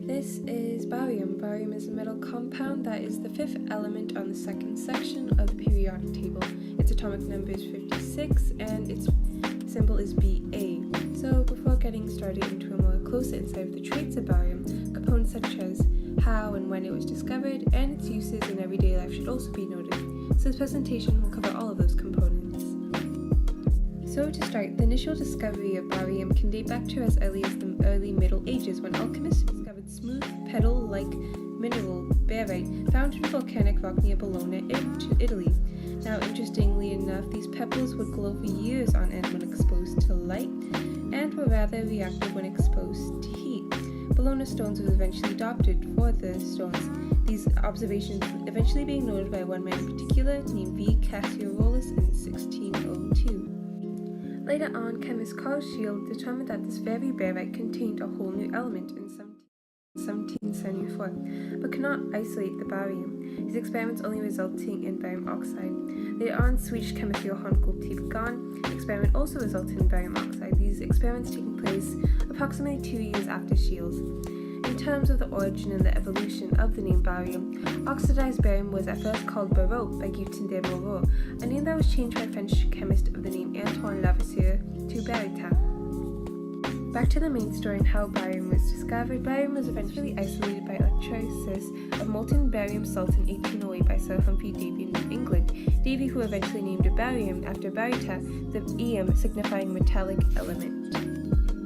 This is barium. Barium is a metal compound that is the fifth element on the second section of the periodic table. Its atomic number is 56 and its symbol is Ba. So before getting started into a more closer insight of the traits of barium, components such as how and when it was discovered and its uses in everyday life should also be noted. So this presentation will cover all of those components. So to start, the initial discovery of barium can date back to as early as the early Middle Ages when alchemists discovered smooth, petal-like mineral barite found in volcanic rock near Bologna, Italy. Now, interestingly enough, these pebbles would glow for years on end when exposed to light and were rather reactive when exposed to heat. Bologna stones was eventually adopted for the stones, these observations eventually being noted by one man in particular named V. Cassiorolus in 1602. Later on, chemist Carl Scheele determined that this very barite contained a whole new element in 1774, but could not isolate the barium, his experiments only resulting in barium oxide. Later on, Swedish chemist Johann Gottlieb experiment also resulted in barium oxide, these experiments taking place approximately 2 years after Scheele's. In terms of the origin and the evolution of the name barium, oxidized barium was at first called barote by Gutin de Moreau, a name that was changed by French chemist of the name Antoine Lavoisier to barita. Back to the main story and how barium was discovered. Barium was eventually isolated by electrolysis of molten barium salt in 1808 by Sir Humphrey Davy in England. Davy, who eventually named it barium after barita, the eum signifying metallic element.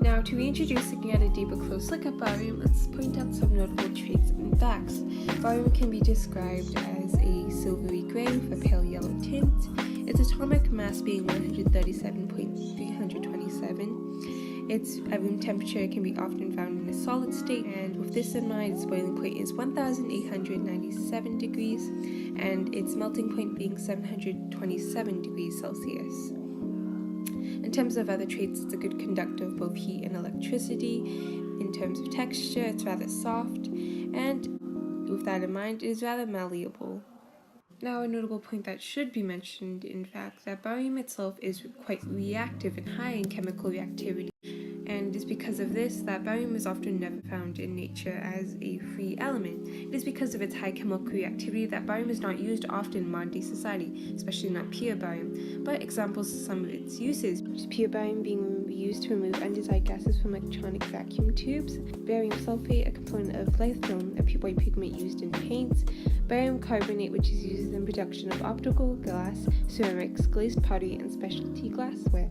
Now, to reintroduce looking at a deeper close look at barium, let's point out some notable traits and facts. Barium can be described as a silvery gray with a pale yellow tint, its atomic mass being 137.327. Its room temperature can be often found in a solid state, and with this in mind, its boiling point is 1897 degrees, and its melting point being 727 degrees Celsius. In terms of other traits, it's a good conductor of both heat and electricity. In terms of texture, it's rather soft, and with that in mind, it is rather malleable. Now, a notable point that should be mentioned, in fact, that barium itself is quite reactive and high in chemical reactivity, and it's because of this that barium is often never found in nature as a free element. It is because of its high chemical reactivity that barium is not used often in modern-day society, especially not pure barium. But examples of some of its uses, pure barium being used to remove undesired gases from electronic vacuum tubes, barium sulfate, a component of lithophone, a pure white pigment used in paints, barium carbonate, which is used in production of optical glass, ceramics, glazed pottery, and specialty glassware.